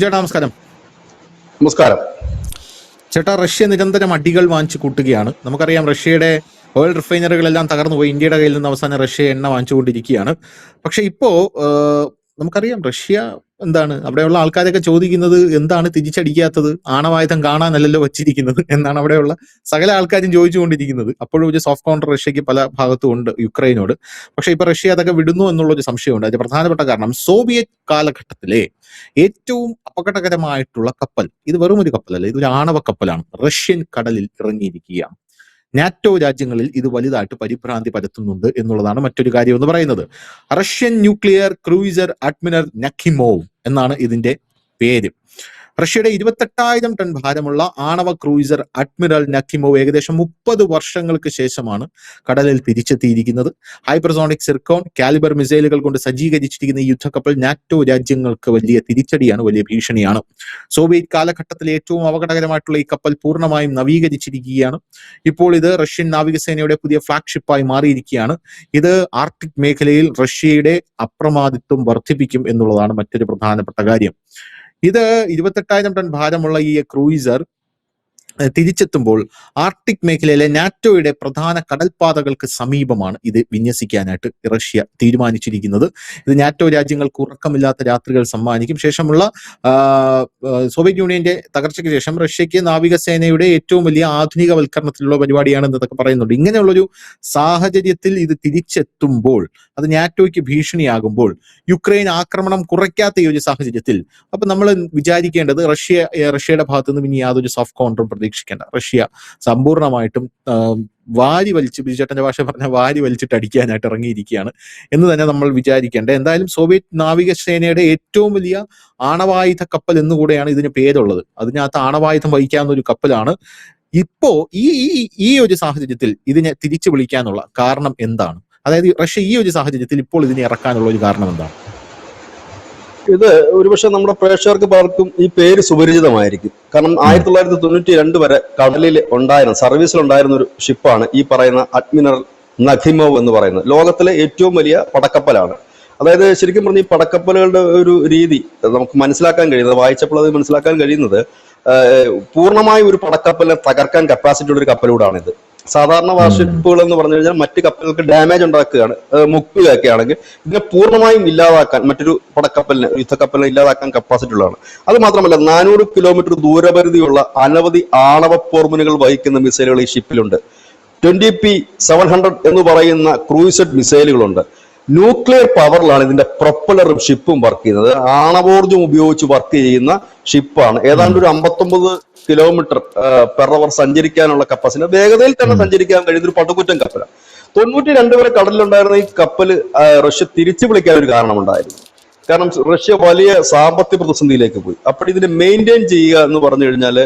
ചേട്ടാ നമസ്കാരം. നമസ്കാരം. ചേട്ടാ, റഷ്യ നിരന്തരം അടികൾ വാങ്ങിച്ചു കൂട്ടുകയാണ്. നമുക്കറിയാം, റഷ്യയുടെ ഓയിൽ റിഫൈനറികളെല്ലാം തകർന്നു പോയി. ഇന്ത്യയുടെ കയ്യിൽ നിന്ന് അവസാനം റഷ്യ എണ്ണ വാങ്ങിച്ചുകൊണ്ടിരിക്കുകയാണ്. പക്ഷെ ഇപ്പോ നമുക്കറിയാം, റഷ്യ എന്താണ് അവിടെയുള്ള ആൾക്കാരൊക്കെ ചോദിക്കുന്നത്, എന്താണ് തിരിച്ചടിക്കാത്തത്, ആണവായുധം കാണാനല്ലല്ലോ വച്ചിരിക്കുന്നത് എന്നാണ് അവിടെയുള്ള സകല ആൾക്കാരും ചോദിച്ചുകൊണ്ടിരിക്കുന്നത്. അപ്പോഴും ഒരു സോഫ്റ്റ് കൗണ്ടർ റഷ്യക്ക് പല ഭാഗത്തും ഉണ്ട് യുക്രൈനോട്. പക്ഷെ ഇപ്പൊ റഷ്യ അതൊക്കെ വിടുന്നു എന്നുള്ളൊരു സംശയമുണ്ട്. അതിന് പ്രധാനപ്പെട്ട കാരണം, സോവിയറ്റ് കാലഘട്ടത്തിലെ ഏറ്റവും അപകടകരമായിട്ടുള്ള കപ്പൽ, ഇത് വെറും ഒരു കപ്പലല്ല, ഇതൊരു ആണവ കപ്പലാണ്, റഷ്യൻ കടലിൽ ഇറങ്ങിയിരിക്കുകയാണ്. നാറ്റോ രാജ്യങ്ങളിൽ ഇത് വലുതായിട്ട് പരിഭ്രാന്തി പരത്തുന്നുണ്ട് എന്നുള്ളതാണ് മറ്റൊരു കാര്യം എന്ന് പറയുന്നത്. റഷ്യൻ ന്യൂക്ലിയർ ക്രൂയിസർ അഡ്മിറൽ നഖിമോവ് എന്നാണ് ഇതിന്റെ പേര്. റഷ്യയുടെ 28,000 ടൺ ഭാരമുള്ള ആണവ ക്രൂയിസർ അഡ്മിറൽ നഖിമോവ് ഏകദേശം 30 വർഷങ്ങൾക്ക് ശേഷമാണ് കടലിൽ തിരിച്ചെത്തിയിരിക്കുന്നത്. ഹൈപ്പർസോണിക് സിർക്കോൺ കാലിബർ മിസൈലുകൾ കൊണ്ട് സജ്ജീകരിച്ചിരിക്കുന്ന ഈ യുദ്ധക്കപ്പൽ നാറ്റോ രാജ്യങ്ങൾക്ക് വലിയ തിരിച്ചടിയാണ്, വലിയ ഭീഷണിയാണ്. സോവിയറ്റ് കാലഘട്ടത്തിലെ ഏറ്റവും അപകടകരമായിട്ടുള്ള ഈ കപ്പൽ പൂർണ്ണമായും നവീകരിച്ചിരിക്കുകയാണ്. ഇപ്പോൾ ഇത് റഷ്യൻ നാവികസേനയുടെ പുതിയ ഫ്ലാഗ്ഷിപ്പായി മാറിയിരിക്കുകയാണ്. ഇത് ആർട്ടിക് മേഖലയിൽ റഷ്യയുടെ അപ്രമാദിത്വം വർദ്ധിപ്പിക്കും എന്നുള്ളതാണ് മറ്റൊരു പ്രധാനപ്പെട്ട കാര്യം. ഇത് 28,000 ടൺ ഭാരമുള്ള ഈ ക്രൂയിസർ തിരിച്ചെത്തുമ്പോൾ ആർട്ടിക് മേഖലയിലെ നാറ്റോയുടെ പ്രധാന കടൽപാതകൾക്ക് സമീപമാണ് ഇത് വിന്യസിക്കാനായിട്ട് റഷ്യ തീരുമാനിച്ചിരിക്കുന്നത്. ഇത് നാറ്റോ രാജ്യങ്ങൾക്ക് ഉറക്കമില്ലാത്ത രാത്രികൾ സമ്മാനിക്കും. ശേഷമുള്ള സോവിയറ്റ് യൂണിയന്റെ തകർച്ചയ്ക്ക് ശേഷം റഷ്യക്ക് നാവികസേനയുടെ ഏറ്റവും വലിയ ആധുനികവൽക്കരണത്തിലുള്ള പരിപാടിയാണ് എന്നതൊക്കെ പറയുന്നുണ്ട്. ഇങ്ങനെയുള്ളൊരു സാഹചര്യത്തിൽ ഇത് തിരിച്ചെത്തുമ്പോൾ, അത് നാറ്റോയ്ക്ക് ഭീഷണിയാകുമ്പോൾ, യുക്രൈൻ ആക്രമണം കുറയ്ക്കാത്ത ഈ ഒരു സാഹചര്യത്തിൽ അപ്പൊ നമ്മൾ വിചാരിക്കേണ്ടത് റഷ്യയുടെ ഭാഗത്തു നിന്നും ഇനി യാതൊരു സോഫ്റ്റ് കൗണ്ടറും പ്രതീക്ഷിക്കേണ്ട. റഷ്യ സമ്പൂർണ്ണമായിട്ടും വാരി വലിച്ച്, ബിജുചേട്ടന്റെ ഭാഷ പറഞ്ഞ വാരി വലിച്ചിട്ട് അടിക്കാനായിട്ട് ഇറങ്ങിയിരിക്കുകയാണ് എന്ന് തന്നെ നമ്മൾ വിചാരിക്കേണ്ടത്. എന്തായാലും സോവിയറ്റ് നാവികസേനയുടെ ഏറ്റവും വലിയ ആണവായുധ കപ്പൽ എന്നുകൂടെയാണ് ഇതിന് പേരുള്ളത്. അതിനകത്ത് ആണവായുധം വഹിക്കാവുന്ന ഒരു കപ്പലാണ്. ഇപ്പോ ഈ ഒരു സാഹചര്യത്തിൽ ഇതിനെ തിരിച്ചു വിളിക്കാനുള്ള കാരണം എന്താണ്? അതായത് റഷ്യ ഈ ഒരു സാഹചര്യത്തിൽ ഇപ്പോൾ ഇതിനെ ഇറക്കാനുള്ള ഒരു കാരണം എന്താണ്? ഇത് ഒരുപക്ഷെ നമ്മുടെ പ്രേക്ഷകർക്ക് പലർക്കും ഈ പേര് സുപരിചിതമായിരിക്കും. കാരണം 1992 വരെ കടലിൽ ഉണ്ടായിരുന്ന, സർവീസിലുണ്ടായിരുന്ന ഒരു ഷിപ്പാണ് ഈ പറയുന്ന അഡ്മിറൽ നഖിമോവ് എന്ന് പറയുന്നത്. ലോകത്തിലെ ഏറ്റവും വലിയ പടക്കപ്പലാണ്. അതായത് ശരിക്കും പറഞ്ഞ ഈ പടക്കപ്പലുകളുടെ ഒരു രീതി നമുക്ക് മനസ്സിലാക്കാൻ കഴിയുന്നത്, വായിച്ചപ്പോൾ അത് മനസ്സിലാക്കാൻ കഴിയുന്നത്, പൂർണ്ണമായും ഒരു പടക്കപ്പലിനെ തകർക്കാൻ കപ്പാസിറ്റി ഉള്ള ഒരു കപ്പലൂടാണിത്. സാധാരണ വാർഷിപ്പുകൾ എന്ന് പറഞ്ഞു കഴിഞ്ഞാൽ മറ്റ് കപ്പലുകൾക്ക് ഡാമേജ് ഉണ്ടാക്കുകയാണ്, മുക്കുകയൊക്കെ ആണെങ്കിൽ ഇതിനെ പൂർണ്ണമായും ഇല്ലാതാക്കാൻ, മറ്റൊരു പടക്കപ്പലിനെ, യുദ്ധക്കപ്പലിനെ ഇല്ലാതാക്കാൻ കപ്പാസിറ്റി ഉള്ളതാണ്. അത് മാത്രമല്ല, 400 കിലോമീറ്റർ ദൂരപരിധിയുള്ള അനവധി ആണവ പോർമുനുകൾ വഹിക്കുന്ന മിസൈലുകൾ ഈ ഷിപ്പിലുണ്ട്. 20P700 എന്ന് പറയുന്ന ക്രൂയിസഡ് മിസൈലുകളുണ്ട്. ന്യൂക്ലിയർ പവറിലാണ് ഇതിന്റെ പ്രൊപ്പലറും ഷിപ്പും വർക്ക് ചെയ്യുന്നത്. ആണവോർജം ഉപയോഗിച്ച് വർക്ക് ചെയ്യുന്ന ഷിപ്പാണ്. ഏതാണ്ട് ഒരു 59 കിലോമീറ്റർ പെർ അവർ സഞ്ചരിക്കാനുള്ള കപ്പാസിറ്റി, വേഗതയിൽ തന്നെ സഞ്ചരിക്കാൻ കഴിയുന്ന ഒരു പടുകൂറ്റൻ കപ്പലാണ്. 92 വരെ കടലിലുണ്ടായിരുന്ന ഈ കപ്പല് റഷ്യ തിരിച്ചു വിളിക്കാൻ ഒരു കാരണമുണ്ടായിരുന്നു. കാരണം റഷ്യ വലിയ സാമ്പത്തിക പ്രതിസന്ധിയിലേക്ക് പോയി. അപ്പോൾ ഇതിനെ മെയിൻറ്റെയിൻ ചെയ്യുക എന്ന് പറഞ്ഞു കഴിഞ്ഞാൽ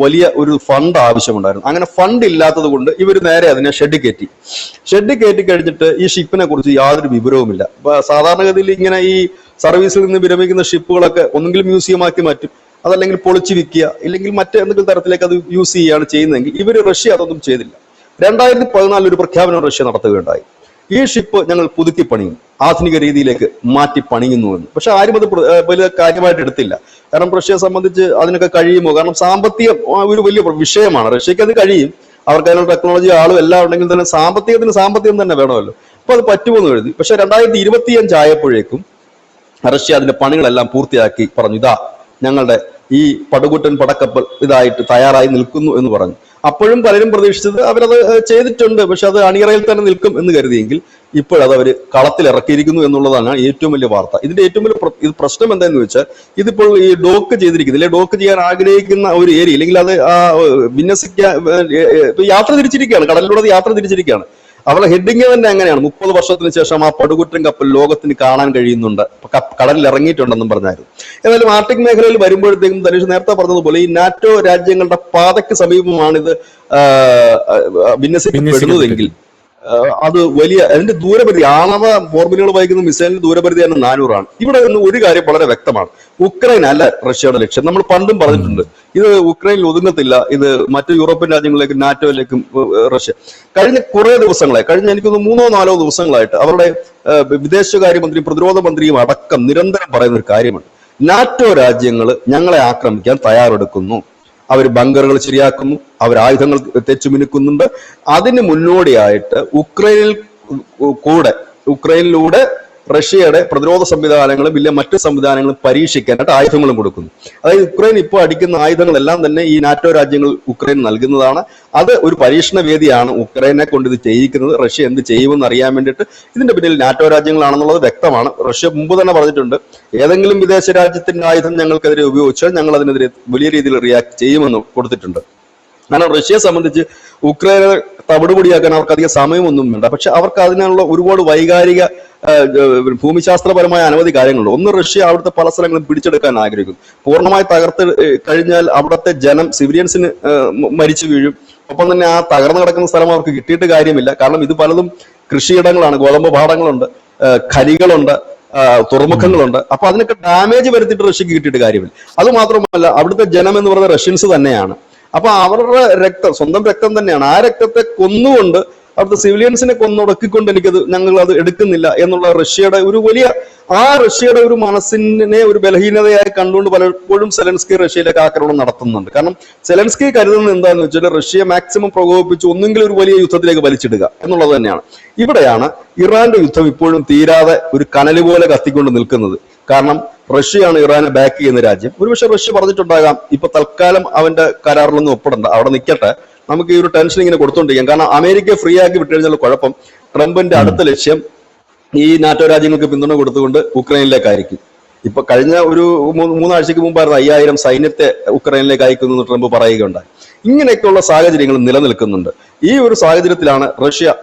വലിയ ഒരു ഫണ്ട് ആവശ്യമുണ്ടായിരുന്നു. അങ്ങനെ ഫണ്ട് ഇല്ലാത്തത് കൊണ്ട് ഇവർ നേരെ അതിനെ ഷെഡ് കയറ്റി കഴിഞ്ഞിട്ട് ഈ ഷിപ്പിനെ കുറിച്ച് യാതൊരു വിവരവുമില്ല. സാധാരണഗതിയിൽ ഇങ്ങനെ ഈ സർവീസിൽ നിന്ന് വിരമിക്കുന്ന ഷിപ്പുകളൊക്കെ ഒന്നുകിൽ മ്യൂസിയം ആക്കി മാറ്റും, അതല്ലെങ്കിൽ പൊളിച്ചു വിൽക്കുക, ഇല്ലെങ്കിൽ മറ്റെന്തെങ്കിലും തരത്തിലേക്ക് അത് യൂസ് ചെയ്യുകയാണ് ചെയ്യുന്നതെങ്കിൽ റഷ്യ അതൊന്നും ചെയ്തില്ല. 2014 ഒരു പ്രഖ്യാപനം റഷ്യ നടത്തുകയുണ്ടായി. ഈ ഷിപ്പ് ഞങ്ങൾ പുതുക്കി പണിയും, ആധുനിക രീതിയിലേക്ക് മാറ്റി പണിയുന്നുവെന്ന്. പക്ഷെ ആരും അത് വലിയ കാര്യമായിട്ട് എടുത്തില്ല. കാരണം റഷ്യയെ സംബന്ധിച്ച് അതിനൊക്കെ കഴിയുമോ? കാരണം സാമ്പത്തികം ഒരു വലിയ വിഷയമാണ്. റഷ്യക്ക് അത് കഴിയും, അവർക്ക് അതിനുള്ള ടെക്നോളജി ആളും എല്ലാം ഉണ്ടെങ്കിൽ തന്നെ സാമ്പത്തികം തന്നെ വേണമല്ലോ. അപ്പൊ അത് പറ്റുമെന്ന് എഴുതി. പക്ഷെ 2025 ആയപ്പോഴേക്കും റഷ്യ അതിന്റെ പണികളെല്ലാം പൂർത്തിയാക്കി പറഞ്ഞു, ഇതാ ഞങ്ങളുടെ ഈ പടുകൂറ്റൻ പടക്കപ്പൽ ഇതായിട്ട് തയ്യാറായി നിൽക്കുന്നു എന്ന് പറഞ്ഞു. അപ്പോഴും പലരും പ്രതീക്ഷിച്ചത് അവരത് ചെയ്തിട്ടുണ്ട്, പക്ഷെ അത് അണിയറയിൽ തന്നെ നിൽക്കും എന്ന് കരുതിയെങ്കിൽ ഇപ്പോഴത് അവർ കളത്തിൽ ഇറക്കിയിരിക്കുന്നു എന്നുള്ളതാണ് ഏറ്റവും വലിയ വാർത്ത. ഇതിന്റെ ഏറ്റവും വലിയ പ്രശ്നം എന്താണെന്ന് വെച്ചാൽ, ഇതിപ്പോൾ ഈ ഡോക്ക് ചെയ്തിരിക്കുന്നില്ല, ഡോക്ക് ചെയ്യാൻ ആഗ്രഹിക്കുന്ന ഒരു ഏരിയ, അല്ലെങ്കിൽ അത് വിന്യസിക്കാൻ യാത്ര തിരിച്ചിരിക്കുകയാണ്, കടലിലൂടെ യാത്ര തിരിച്ചിരിക്കുകയാണ്. അവരുടെ ഹെഡിങ് തന്നെ അങ്ങനെയാണ്. 30 വർഷത്തിന് ശേഷം ആ പടുകൂറ്റൻ കപ്പൽ ലോകത്തിന് കാണാൻ കഴിയുന്നുണ്ട്, കടലിൽ ഇറങ്ങിയിട്ടുണ്ടെന്നും പറഞ്ഞായിരുന്നു. ഏതായാലും ആർട്ടിക് മേഖലയിൽ വരുമ്പോഴത്തേക്കും ധനുഷ് നേരത്തെ പറഞ്ഞതുപോലെ ഈ നാറ്റോ രാജ്യങ്ങളുടെ പാതയ്ക്ക് സമീപമാണ് ഇത് വിന്യസിക്കപ്പെടുന്നതെങ്കിൽ അത് വലിയ അതിന്റെ ദൂരപരിധി, ആണവ ഫോർമുലകൾ വഹിക്കുന്ന മിസൈലിന്റെ ദൂരപരിധി തന്നെ 400 ആണ്. ഇവിടെ നിന്ന് ഒരു കാര്യം വളരെ വ്യക്തമാണ്, ഉക്രൈൻ അല്ല റഷ്യയുടെ ലക്ഷ്യം. നമ്മൾ പണ്ടും പറഞ്ഞിട്ടുണ്ട്, ഇത് ഉക്രൈനിൽ ഒതുങ്ങത്തില്ല, ഇത് മറ്റു യൂറോപ്യൻ രാജ്യങ്ങളിലേക്കും നാറ്റോയിലേക്കും റഷ്യ കഴിഞ്ഞ കുറെ ദിവസങ്ങളായി, എനിക്കൊന്ന് 3-4 ദിവസങ്ങളായിട്ട് അവരുടെ വിദേശകാര്യമന്ത്രിയും പ്രതിരോധ മന്ത്രിയും അടക്കം നിരന്തരം പറയുന്ന ഒരു കാര്യമാണ്, നാറ്റോ രാജ്യങ്ങൾ ഞങ്ങളെ ആക്രമിക്കാൻ തയ്യാറെടുക്കുന്നു, അവർ ബങ്കറുകൾ ശരിയാക്കുന്നു, അവർ ആയുധങ്ങൾ തെച്ചുമിനുക്കുന്നുണ്ട്. അതിന് മുന്നോടിയായിട്ട് ഉക്രൈനിലൂടെ റഷ്യയുടെ പ്രതിരോധ സംവിധാനങ്ങളും ഇല്ല മറ്റു സംവിധാനങ്ങളും പരീക്ഷിക്കാനായിട്ട് ആയുധങ്ങളും കൊടുക്കുന്നു. അതായത് യുക്രൈൻ ഇപ്പോൾ അടിക്കുന്ന ആയുധങ്ങളെല്ലാം തന്നെ ഈ നാറ്റോ രാജ്യങ്ങൾ ഉക്രൈൻ നൽകുന്നതാണ്. അത് ഒരു പരീക്ഷണ വേദിയാണ്. ഉക്രൈനെ കൊണ്ട് ഇത് ചെയ്യിക്കുന്നത് റഷ്യ എന്ത് ചെയ്യുമെന്ന് അറിയാൻ വേണ്ടിയിട്ട്. ഇതിന്റെ പിന്നിൽ നാറ്റോ രാജ്യങ്ങളാണെന്നുള്ളത് വ്യക്തമാണ്. റഷ്യ മുമ്പ് തന്നെ പറഞ്ഞിട്ടുണ്ട്, ഏതെങ്കിലും വിദേശ രാജ്യത്തിന്റെ ആയുധം ഞങ്ങൾക്കെതിരെ ഉപയോഗിച്ചാൽ ഞങ്ങൾ അതിനെതിരെ വലിയ രീതിയിൽ റിയാക്ട് ചെയ്യുമെന്ന് കൊടുത്തിട്ടുണ്ട്. കാരണം റഷ്യയെ സംബന്ധിച്ച് ഉക്രൈനെ തവിടുപൊടിയാക്കാൻ അവർക്ക് അധികം സമയമൊന്നും വേണ്ട. പക്ഷെ അവർക്ക് അതിനുള്ള ഒരുപാട് വൈകാരിക ഭൂമിശാസ്ത്രപരമായ അനവധി കാര്യങ്ങളുണ്ട്. ഒന്ന്, റഷ്യ അവിടുത്തെ പല സ്ഥലങ്ങളും പിടിച്ചെടുക്കാൻ ആഗ്രഹിക്കുന്നു. പൂർണ്ണമായി തകർത്ത് കഴിഞ്ഞാൽ അവിടുത്തെ ജനം സിവിലിയൻസിന് മരിച്ചു വീഴും. ഒപ്പം തന്നെ ആ തകർന്നു കിടക്കുന്ന സ്ഥലം അവർക്ക് കിട്ടിയിട്ട് കാര്യമില്ല. കാരണം ഇത് പലതും കൃഷിയിടങ്ങളാണ്, ഗോതമ്പ് പാടങ്ങളുണ്ട്, ഖനികളുണ്ട്, തുറമുഖങ്ങളുണ്ട്. അപ്പൊ അതിനൊക്കെ ഡാമേജ് വരുത്തിയിട്ട് റഷ്യക്ക് കിട്ടിയിട്ട് കാര്യമില്ല. അത് മാത്രമല്ല, അവിടുത്തെ ജനം എന്ന് പറയുന്നത് റഷ്യൻസ് തന്നെയാണ്. അപ്പൊ അവരുടെ രക്തം സ്വന്തം രക്തം തന്നെയാണ്. ആ രക്തത്തെ കൊന്നുകൊണ്ട് അവിടുത്തെ സിവിലിയൻസിനെ കൊന്നൊടുക്കിക്കൊണ്ട് ഞങ്ങൾ അത് എടുക്കുന്നില്ല എന്നുള്ള റഷ്യയുടെ ഒരു മനസ്സിനെ ഒരു ബലഹീനതയായി കണ്ടുകൊണ്ട് പലപ്പോഴും സെലൻസ്കി റഷ്യയിലേക്ക് ആക്രമണം നടത്തുന്നുണ്ട്. കാരണം സെലൻസ്കി കരുതുന്നത് എന്താണെന്ന് വെച്ചാൽ റഷ്യയെ മാക്സിമം പ്രകോപിപ്പിച്ച് ഒന്നെങ്കിലും ഒരു വലിയ യുദ്ധത്തിലേക്ക് വലിച്ചിടുക എന്നുള്ളത് തന്നെയാണ്. ഇവിടെയാണ് ഇറാന്റെ യുദ്ധം ഇപ്പോഴും തീരാതെ ഒരു കനല് പോലെ കത്തിക്കൊണ്ട് നിൽക്കുന്നത്. കാരണം റഷ്യയാണ് ഇറാനെ ബാക്ക് ചെയ്യുന്ന രാജ്യം. ഒരുപക്ഷെ റഷ്യ പറഞ്ഞിട്ടുണ്ടാകാം, ഇപ്പൊ തൽക്കാലം അവന്റെ കരാറിലൊന്നും ഒപ്പിടണ്ട, അവിടെ നിൽക്കട്ടെ, നമുക്ക് ഈ ഒരു ടെൻഷൻ ഇങ്ങനെ കൊടുത്തോണ്ടിരിക്കാം. കാരണം അമേരിക്കയെ ഫ്രീ ആക്കി വിട്ടുകഴിഞ്ഞാൽ കുഴപ്പം, ട്രംപിന്റെ അടുത്ത ലക്ഷ്യം ഈ നാറ്റോ രാജ്യങ്ങൾക്ക് പിന്തുണ കൊടുത്തുകൊണ്ട് ഉക്രൈനിലേക്കായിരിക്കും. ഇപ്പൊ കഴിഞ്ഞ ഒരു 3 ആഴ്ചക്ക് മുമ്പായിരുന്നു 5000 സൈന്യത്തെ ഉക്രൈനിലേക്ക് അയക്കുന്നു ട്രംപ് പറയുകയുണ്ടായി. ഇങ്ങനെയൊക്കെയുള്ള സാഹചര്യങ്ങൾ നിലനിൽക്കുന്നുണ്ട്. ഈ ഒരു സാഹചര്യത്തിലാണ് റഷ്യ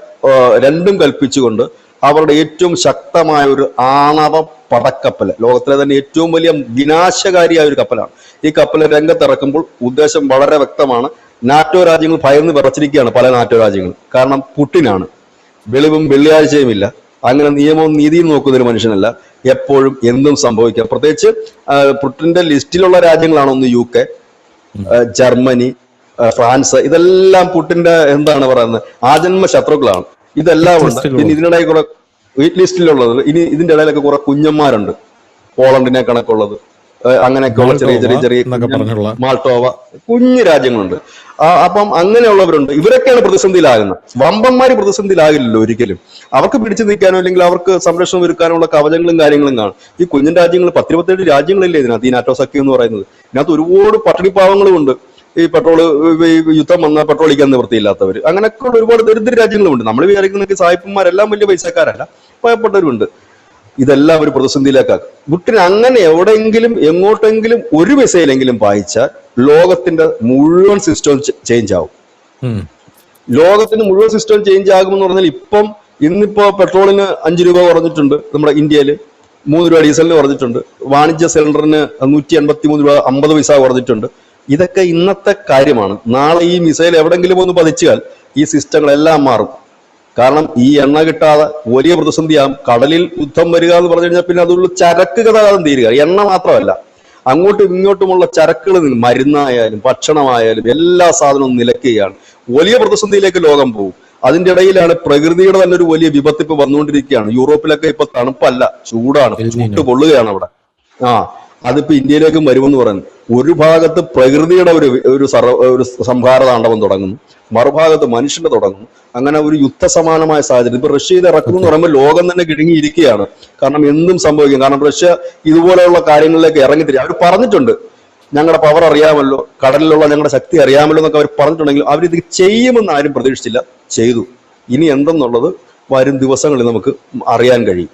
രണ്ടും കൽപ്പിച്ചുകൊണ്ട് അവരുടെ ഏറ്റവും ശക്തമായ ഒരു ആണവ പടക്കപ്പൽ, ലോകത്തിലെ തന്നെ ഏറ്റവും വലിയ വിനാശകാരിയായ ഒരു കപ്പലാണ്. ഈ കപ്പൽ രംഗത്തിറക്കുമ്പോൾ ഉദ്ദേശം വളരെ വ്യക്തമാണ്. നാറ്റോ രാജ്യങ്ങൾ ഭയന്ന് വിറച്ചിരിക്കുകയാണ്, പല നാറ്റോ രാജ്യങ്ങളും. കാരണം പുടിനാണ്, വെളിവും വെള്ളിയാഴ്ചയും ഇല്ല, അങ്ങനെ നിയമവും നീതിയും നോക്കുന്ന ഒരു മനുഷ്യനല്ല. എപ്പോഴും എന്തും സംഭവിക്കാം. പ്രത്യേകിച്ച് പുടിന്റെ ലിസ്റ്റിലുള്ള രാജ്യങ്ങളാണ് ഒന്ന് UK, ജർമ്മനി, ഫ്രാൻസ്. ഇതെല്ലാം പുടിന്റെ എന്താണ് പറയുന്നത്, ആജന്മ ശത്രുക്കളാണ്. ഇതെല്ലാം ഉണ്ട്. പിന്നെ ഇതിനിടയിൽ കുറെ വെയിറ്റ് ലിസ്റ്റിലുള്ളത്, ഇനി ഇതിന്റെ ഇടയിലൊക്കെ കുറെ കുഞ്ഞന്മാരുണ്ട്, പോളണ്ടിനെ കണക്കുള്ളത്, അങ്ങനെയൊക്കെയുള്ള ചെറിയ മാൾട്ടോവ, കുഞ്ഞു രാജ്യങ്ങളുണ്ട്. അപ്പം അങ്ങനെയുള്ളവരുണ്ട്. ഇവരൊക്കെയാണ് പ്രതിസന്ധിയിലാകുന്നത്. വമ്പന്മാര് പ്രതിസന്ധിയിലാകില്ലല്ലോ ഒരിക്കലും. അവർക്ക് പിടിച്ചു നിൽക്കാനോ അല്ലെങ്കിൽ അവർക്ക് സംരക്ഷണം ഒരുക്കാനുള്ള കവചങ്ങളും കാര്യങ്ങളും കാണും. ഈ കുഞ്ഞൻ രാജ്യങ്ങൾ 10-27 രാജ്യങ്ങളില്ലേ ഇതിനകത്ത്, ഈ നാറ്റോ സഖ്യം എന്ന് പറയുന്നത്. ഇതിനകത്ത് ഒരുപാട് പട്ടിണിപ്പാവങ്ങളും ഉണ്ട്. ഈ യുദ്ധം വന്നാൽ പെട്രോൾ അടിക്കാൻ നിവൃത്തിയില്ലാത്തവർ, അങ്ങനെയൊക്കെയുള്ള ഒരുപാട് ദരിദ്ര രാജ്യങ്ങളുണ്ട്. നമ്മൾ വിചാരിക്കുന്ന സായിപ്പന്മാരെല്ലാം വലിയ പൈസക്കാരല്ല, പാവപ്പെട്ടവരുണ്ട്. ഇതെല്ലാം ഒരു പ്രതിസന്ധിയിലേക്കാക്കും. പുടിൻ അങ്ങനെ എവിടെയെങ്കിലും എങ്ങോട്ടെങ്കിലും ഒരു മിസൈലെങ്കിലും പായിച്ചാൽ ലോകത്തിന്റെ മുഴുവൻ സിസ്റ്റം ചേഞ്ച് ആവും. ലോകത്തിന്റെ മുഴുവൻ സിസ്റ്റം ചേഞ്ച് ആകുമെന്ന് പറഞ്ഞാൽ ഇന്നിപ്പോ പെട്രോളിന് 5 രൂപ കുറഞ്ഞിട്ടുണ്ട് നമ്മുടെ ഇന്ത്യയിൽ, 3 രൂപ ഡീസലിന് കുറഞ്ഞിട്ടുണ്ട്, വാണിജ്യ സിലിണ്ടറിന് 183 രൂപ 50 പൈസ കുറഞ്ഞിട്ടുണ്ട്. ഇതൊക്കെ ഇന്നത്തെ കാര്യമാണ്. നാളെ ഈ മിസൈൽ എവിടെങ്കിലും ഒന്ന് പതിച്ചാൽ ഈ സിസ്റ്റങ്ങളെല്ലാം മാറും. കാരണം ഈ എണ്ണ കിട്ടാതെ വലിയ പ്രതിസന്ധിയാകും. കടലിൽ യുദ്ധം വരിക എന്ന് പറഞ്ഞു കഴിഞ്ഞാൽ പിന്നെ അതുള്ള ചരക്ക് ഗതാഗതം തീരുക. എണ്ണ മാത്രമല്ല, അങ്ങോട്ടും ഇങ്ങോട്ടുമുള്ള ചരക്കുകൾ, മരുന്നായാലും ഭക്ഷണമായാലും എല്ലാ സാധനവും നിലയ്ക്കുകയാണ്. വലിയ പ്രതിസന്ധിയിലേക്ക് ലോകം പോകും. അതിന്റെ ഇടയിലാണ് പ്രകൃതിയുടെ തന്നെ ഒരു വലിയ വിപത്ത് ഇപ്പൊ വന്നുകൊണ്ടിരിക്കുകയാണ്. യൂറോപ്പിലൊക്കെ ഇപ്പൊ തണുപ്പല്ല, ചൂടാണ്, ചുട്ട് പൊള്ളുകയാണ് അവിടെ. അതിപ്പോ ഇന്ത്യയിലേക്കും വരുമെന്ന് പറയുന്നു. ഒരു ഭാഗത്ത് പ്രകൃതിയുടെ ഒരു സംഹാര താണ്ഡവം തുടങ്ങുന്നു, മറുഭാഗത്ത് മനുഷ്യന്റെ തുടങ്ങുന്നു. അങ്ങനെ ഒരു യുദ്ധസമാനമായ സാഹചര്യം ഇപ്പൊ റഷ്യ ഇത് ഇറക്കുന്നു എന്ന് പറയുമ്പോൾ ലോകം തന്നെ കിടുങ്ങിയിരിക്കുകയാണ്. കാരണം എന്തും സംഭവിക്കും. കാരണം റഷ്യ ഇതുപോലെയുള്ള കാര്യങ്ങളിലേക്ക് ഇറങ്ങിത്തിരിക്കുക. അവർ പറഞ്ഞിട്ടുണ്ട്, ഞങ്ങളുടെ പവർ അറിയാമല്ലോ, കടലിലുള്ള ഞങ്ങളുടെ ശക്തി അറിയാമല്ലോ എന്നൊക്കെ അവർ പറഞ്ഞിട്ടുണ്ടെങ്കിലും അവരിത് ചെയ്യുമെന്ന് ആരും പ്രതീക്ഷിച്ചില്ല. ചെയ്തു. ഇനി എന്തെന്നുള്ളത് വരും ദിവസങ്ങളിൽ നമുക്ക് അറിയാൻ കഴിയും.